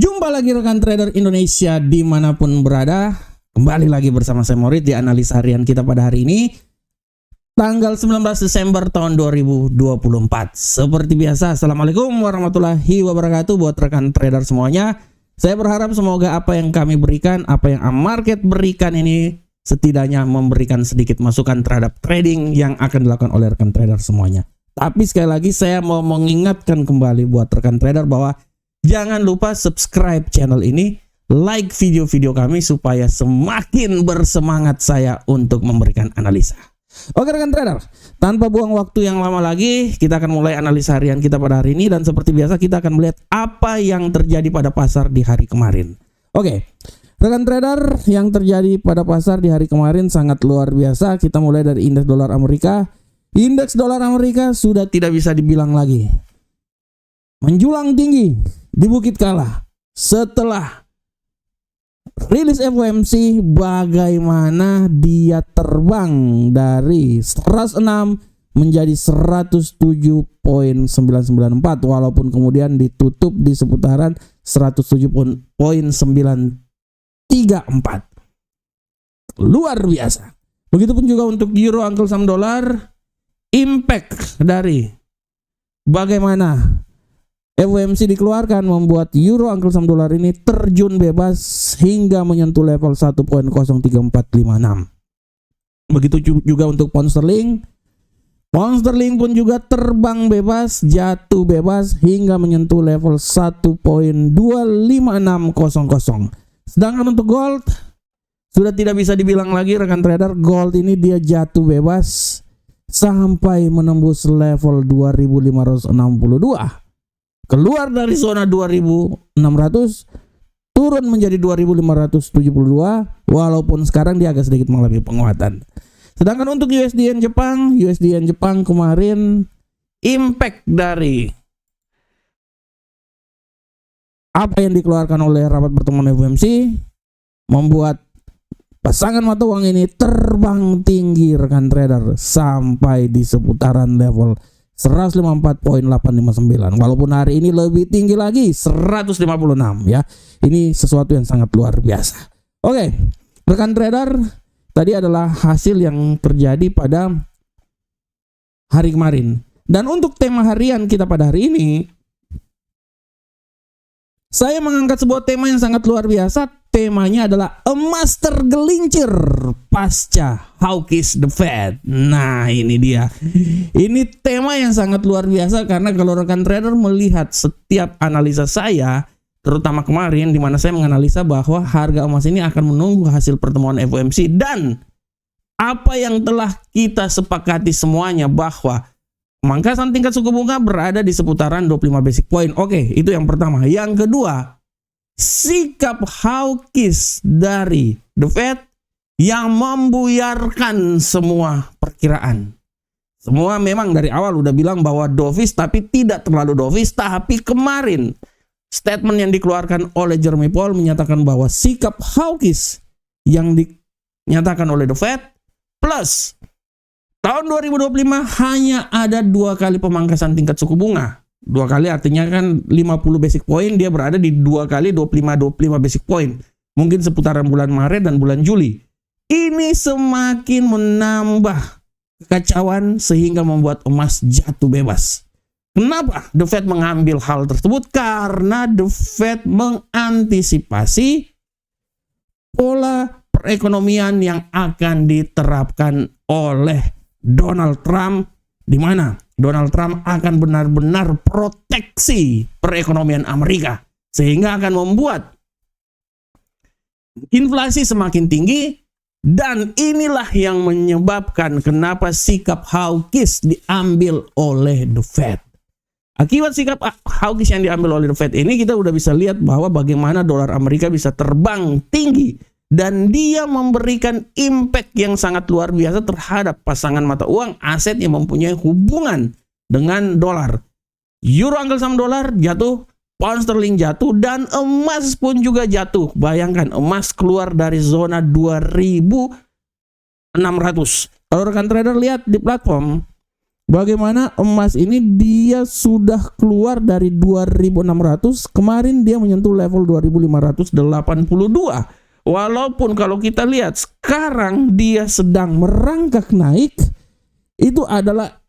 Jumpa lagi rekan trader Indonesia dimanapun berada. Kembali lagi bersama saya Morit di analisa harian kita pada hari ini, tanggal 19 Desember tahun 2024. Seperti biasa, Assalamualaikum warahmatullahi wabarakatuh buat rekan trader semuanya. Saya berharap semoga apa yang kami berikan, apa yang market berikan ini setidaknya memberikan sedikit masukan terhadap trading yang akan dilakukan oleh rekan trader semuanya. Tapi sekali lagi saya mau mengingatkan kembali buat rekan trader bahwa jangan lupa subscribe channel ini, like video-video kami supaya semakin bersemangat saya untuk memberikan analisa. Oke rekan trader, tanpa buang waktu yang lama lagi, kita akan mulai analisa harian kita pada hari ini. Dan seperti biasa kita akan melihat apa yang terjadi pada pasar di hari kemarin. Oke, rekan trader, yang terjadi pada pasar di hari kemarin sangat luar biasa. Kita mulai dari indeks dolar Amerika. Indeks dolar Amerika sudah tidak bisa dibilang lagi menjulang tinggi di bukit kala setelah rilis FOMC, bagaimana dia terbang dari 106 menjadi 107.994 walaupun kemudian ditutup di seputaran 107.934. Luar biasa. Begitupun juga untuk euro angkel saham dolar. Impact dari bagaimana FOMC dikeluarkan membuat euro angkel saham dolar ini terjun bebas hingga menyentuh level 1.03456. Begitu juga untuk pound sterling. Pound sterling pun juga terbang bebas, jatuh bebas hingga menyentuh level 1.25600. Sedangkan untuk gold sudah tidak bisa dibilang lagi rekan trader, gold ini dia jatuh bebas sampai menembus level 2562. Keluar dari zona 2600, turun menjadi 2572, walaupun sekarang dia agak sedikit mengalami penguatan. Sedangkan untuk USD Yen Jepang kemarin impact dari apa yang dikeluarkan oleh rapat pertemuan FOMC membuat pasangan mata uang ini terbang tinggi rekan trader sampai di seputaran level 154.859. Walaupun hari ini lebih tinggi lagi 156 ya. Ini sesuatu yang sangat luar biasa. Oke, rekan trader, tadi adalah hasil yang terjadi pada hari kemarin. Dan untuk tema harian kita pada hari ini, saya mengangkat sebuah tema yang sangat luar biasa. Temanya adalah emas tergelincir pasca hawkish the Fed. Nah ini dia. Ini tema yang sangat luar biasa karena kalau rekan trader melihat setiap analisa saya, terutama kemarin di mana saya menganalisa bahwa harga emas ini akan menunggu hasil pertemuan FOMC dan apa yang telah kita sepakati semuanya bahwa pemangkasan tingkat suku bunga berada di seputaran 25 basic point. Oke, itu yang pertama. Yang kedua, sikap hawkish dari The Fed yang membuyarkan semua perkiraan. Semua memang dari awal udah bilang bahwa dovish, tapi tidak terlalu dovish. Tapi kemarin statement yang dikeluarkan oleh Jeremy Powell menyatakan bahwa sikap hawkish yang dinyatakan oleh The Fed plus tahun 2025 hanya ada 2 kali pemangkasan tingkat suku bunga. 2 kali artinya kan 50 basic point, dia berada di 2 kali 25 basic point. Mungkin seputaran bulan Maret dan bulan Juli. Ini semakin menambah kekacauan sehingga membuat emas jatuh bebas. Kenapa The Fed mengambil hal tersebut? Karena The Fed mengantisipasi pola perekonomian yang akan diterapkan oleh Donald Trump, di mana Donald Trump akan benar-benar proteksi perekonomian Amerika sehingga akan membuat inflasi semakin tinggi. Dan inilah yang menyebabkan kenapa sikap hawkish diambil oleh The Fed. Akibat sikap hawkish yang diambil oleh The Fed ini, kita udah bisa lihat bahwa bagaimana dolar Amerika bisa terbang tinggi dan dia memberikan impact yang sangat luar biasa terhadap pasangan mata uang aset yang mempunyai hubungan dengan dolar. Euro angkel saham dolar jatuh, pound sterling jatuh, dan emas pun juga jatuh. Bayangkan emas keluar dari zona 2600. Kalau rekan trader lihat di platform, bagaimana emas ini dia sudah keluar dari 2.600, kemarin dia menyentuh level 2.582. Walaupun kalau kita lihat sekarang dia sedang merangkak naik, itu adalah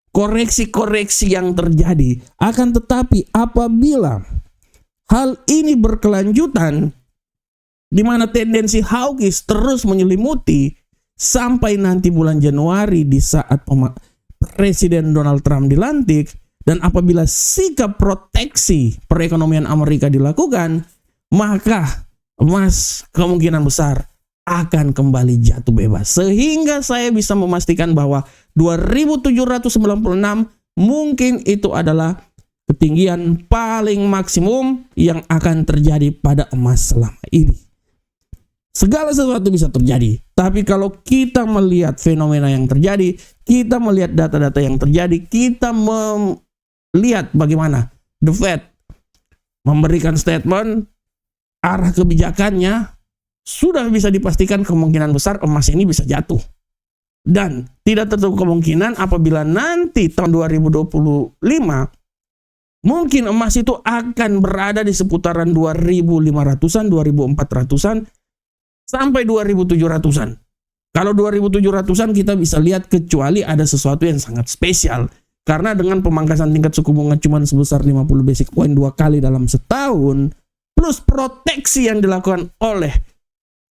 koreksi-koreksi yang terjadi. Akan tetapi apabila hal ini berkelanjutan, di mana tendensi hawkish terus menyelimuti sampai nanti bulan Januari di saat Presiden Donald Trump dilantik, dan apabila sikap proteksi perekonomian Amerika dilakukan, maka emas kemungkinan besar akan kembali jatuh bebas. Sehingga saya bisa memastikan bahwa 2.796 mungkin itu adalah ketinggian paling maksimum yang akan terjadi pada emas selama ini. Segala sesuatu bisa terjadi, tapi kalau kita melihat fenomena yang terjadi, kita melihat data-data yang terjadi, kita melihat bagaimana The Fed memberikan statement, arah kebijakannya, sudah bisa dipastikan kemungkinan besar emas ini bisa jatuh. Dan tidak tertutup kemungkinan apabila nanti tahun 2025, mungkin emas itu akan berada di seputaran 2.500-an, 2.400-an, sampai 2.700-an. Kalau 2.700-an kita bisa lihat kecuali ada sesuatu yang sangat spesial. Karena dengan pemangkasan tingkat suku bunga cuma sebesar 50 basic point 2 kali dalam setahun, plus proteksi yang dilakukan oleh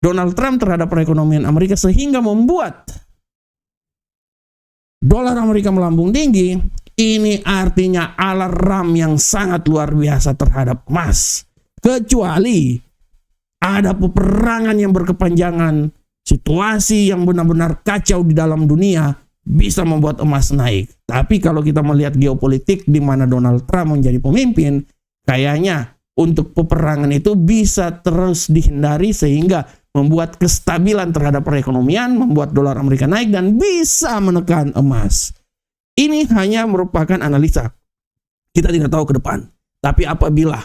Donald Trump terhadap perekonomian Amerika sehingga membuat dolar Amerika melambung tinggi, ini artinya alarm yang sangat luar biasa terhadap emas. Kecuali ada peperangan yang berkepanjangan, situasi yang benar-benar kacau di dalam dunia bisa membuat emas naik. Tapi kalau kita melihat geopolitik di mana Donald Trump menjadi pemimpin, kayaknya untuk peperangan itu bisa terus dihindari sehingga membuat kestabilan terhadap perekonomian, membuat dolar Amerika naik dan bisa menekan emas. Ini hanya merupakan analisa. Kita tidak tahu ke depan. Tapi apabila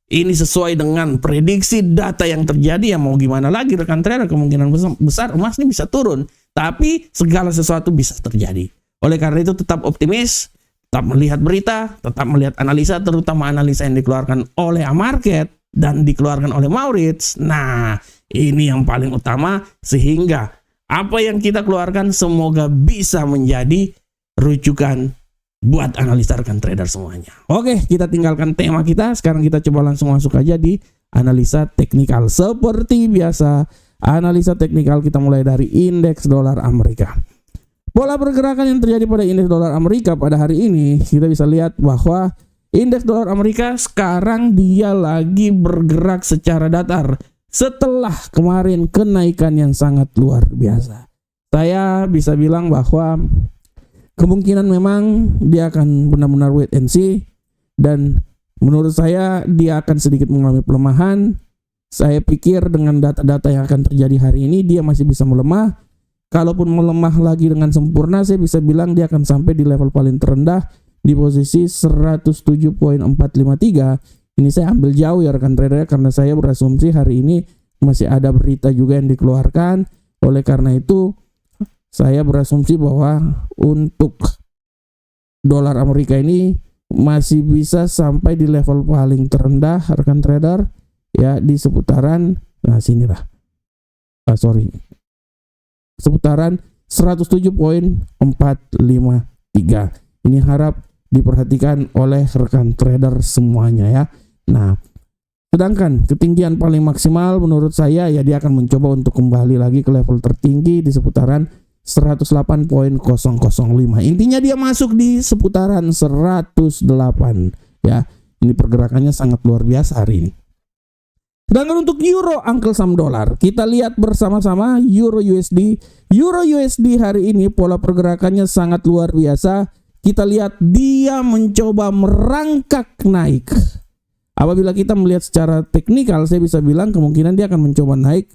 ini sesuai dengan prediksi data yang terjadi, ya mau gimana lagi rekan trader, kemungkinan besar emas ini bisa turun. Tapi segala sesuatu bisa terjadi. Oleh karena itu tetap optimis, tetap melihat berita, tetap melihat analisa, terutama analisa yang dikeluarkan oleh Amarket dan dikeluarkan oleh Maurits. Nah, ini yang paling utama sehingga apa yang kita keluarkan semoga bisa menjadi rujukan buat analisa rekan trader semuanya. Oke, kita tinggalkan tema kita. Sekarang kita coba langsung masuk aja di analisa teknikal. Seperti biasa, analisa teknikal kita mulai dari indeks dolar Amerika. Pola pergerakan yang terjadi pada indeks dolar Amerika pada hari ini, kita bisa lihat bahwa indeks dolar Amerika sekarang dia lagi bergerak secara datar setelah kemarin kenaikan yang sangat luar biasa. Saya bisa bilang bahwa kemungkinan memang dia akan benar-benar wait and see, dan menurut saya dia akan sedikit mengalami pelemahan. Saya pikir dengan data-data yang akan terjadi hari ini dia masih bisa melemah. Kalaupun melemah lagi dengan sempurna, saya bisa bilang dia akan sampai di level paling terendah di posisi 107.453. Ini saya ambil jauh ya rekan trader, karena saya berasumsi hari ini masih ada berita juga yang dikeluarkan. Oleh karena itu saya berasumsi bahwa untuk dolar Amerika ini masih bisa sampai di level paling terendah rekan trader, ya di seputaran seputaran 107.453. Ini harap diperhatikan oleh rekan trader semuanya ya. Nah, sedangkan ketinggian paling maksimal menurut saya ya dia akan mencoba untuk kembali lagi ke level tertinggi di seputaran 108.005. Intinya dia masuk di seputaran 108 ya. Ini pergerakannya sangat luar biasa hari ini. Sedangkan untuk euro angkel saham dolar, kita lihat bersama-sama euro USD. Euro USD hari ini pola pergerakannya sangat luar biasa. Kita lihat dia mencoba merangkak naik. Apabila kita melihat secara teknikal, saya bisa bilang kemungkinan dia akan mencoba naik.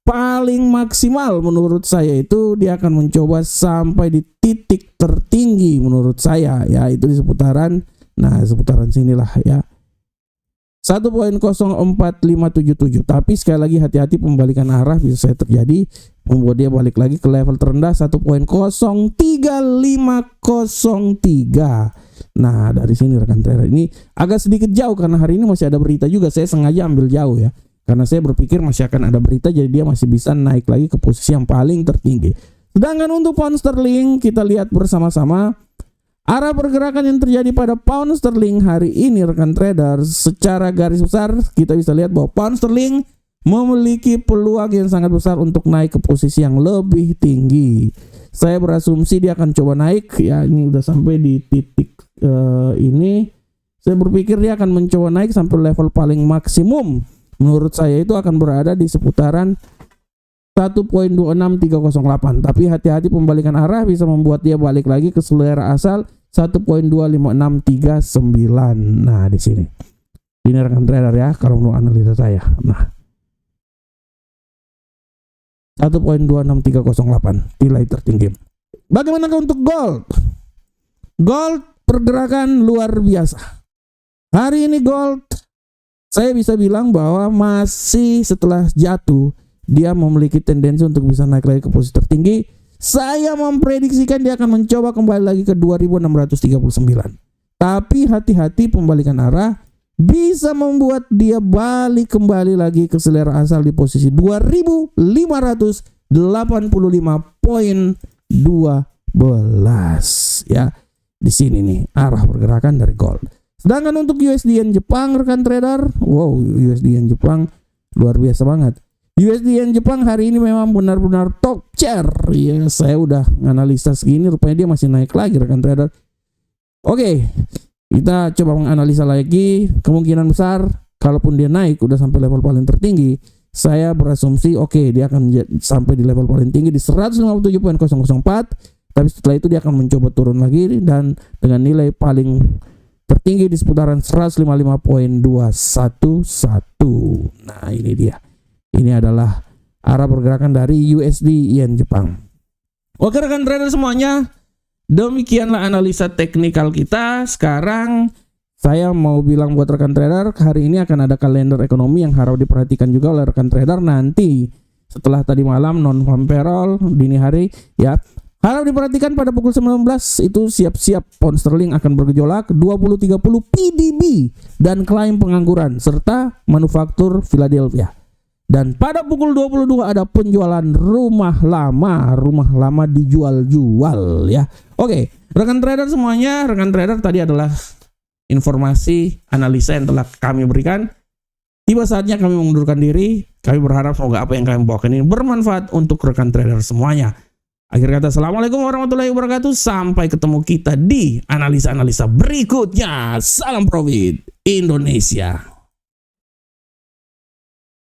Paling maksimal menurut saya itu dia akan mencoba sampai di titik tertinggi menurut saya ya, itu di seputaran sinilah ya, 1.04577. Tapi sekali lagi hati-hati, pembalikan arah bisa saya terjadi membuat dia balik lagi ke level terendah 1.03503. Nah, dari sini rekan trader, ini agak sedikit jauh karena hari ini masih ada berita juga. Saya sengaja ambil jauh ya, karena saya berpikir masih akan ada berita, jadi dia masih bisa naik lagi ke posisi yang paling tertinggi. Sedangkan untuk pound sterling, kita lihat bersama-sama arah pergerakan yang terjadi pada pound sterling hari ini rekan trader. Secara garis besar kita bisa lihat bahwa pound sterling memiliki peluang yang sangat besar untuk naik ke posisi yang lebih tinggi. Saya berasumsi dia akan coba naik ya, ini udah sampai di titik ini. Saya berpikir dia akan mencoba naik sampai level paling maksimum. Menurut saya itu akan berada di seputaran 1.26308. Tapi hati-hati, pembalikan arah bisa membuat dia balik lagi ke selera asal 1.25639. Nah, di sini. Ini rekan trader ya kalau menurut analisa saya. Nah, 1.26308 nilai tertinggi. Bagaimana untuk gold? Gold pergerakan luar biasa. Hari ini gold saya bisa bilang bahwa masih setelah jatuh dia memiliki tendensi untuk bisa naik lagi ke posisi tertinggi. Saya memprediksikan dia akan mencoba kembali lagi ke 2639. Tapi hati-hati, pembalikan arah bisa membuat dia balik kembali lagi ke selera asal di posisi 2585.12 ya. Di sini nih arah pergerakan dari gold. Sedangkan untuk USD Yen Jepang rekan trader, wow, USD Yen Jepang luar biasa banget. USD Yen Jepang hari ini memang benar-benar top chair ya. Saya udah menganalisa segini, rupanya dia masih naik lagi rekan trader. Oke, kita coba menganalisa lagi. Kemungkinan besar kalaupun dia naik udah sampai level paling tertinggi, saya berasumsi dia akan sampai di level paling tinggi di 157.004. Tapi setelah itu dia akan mencoba turun lagi dan dengan nilai paling tertinggi di seputaran 155.211. Nah, ini dia. Ini adalah arah pergerakan dari USD Yen Jepang. Oke rekan trader semuanya, demikianlah analisa teknikal kita. Sekarang saya mau bilang buat rekan trader, hari ini akan ada kalender ekonomi yang harus diperhatikan juga oleh rekan trader nanti. Setelah tadi malam non-farm payroll dini hari ya, harap diperhatikan pada pukul 19 itu siap-siap pound sterling akan bergejolak, 20.30 PDB dan klaim pengangguran serta manufaktur Philadelphia. Dan pada pukul 22 ada penjualan rumah lama dijual-jual ya. Oke, rekan trader semuanya, rekan trader tadi adalah informasi analisa yang telah kami berikan. Tiba saatnya kami mengundurkan diri. Kami berharap semoga apa yang kami bawakan ini bermanfaat untuk rekan trader semuanya. Akhir kata, assalamualaikum warahmatullahi wabarakatuh. Sampai ketemu kita di analisa-analisa berikutnya. Salam profit Indonesia.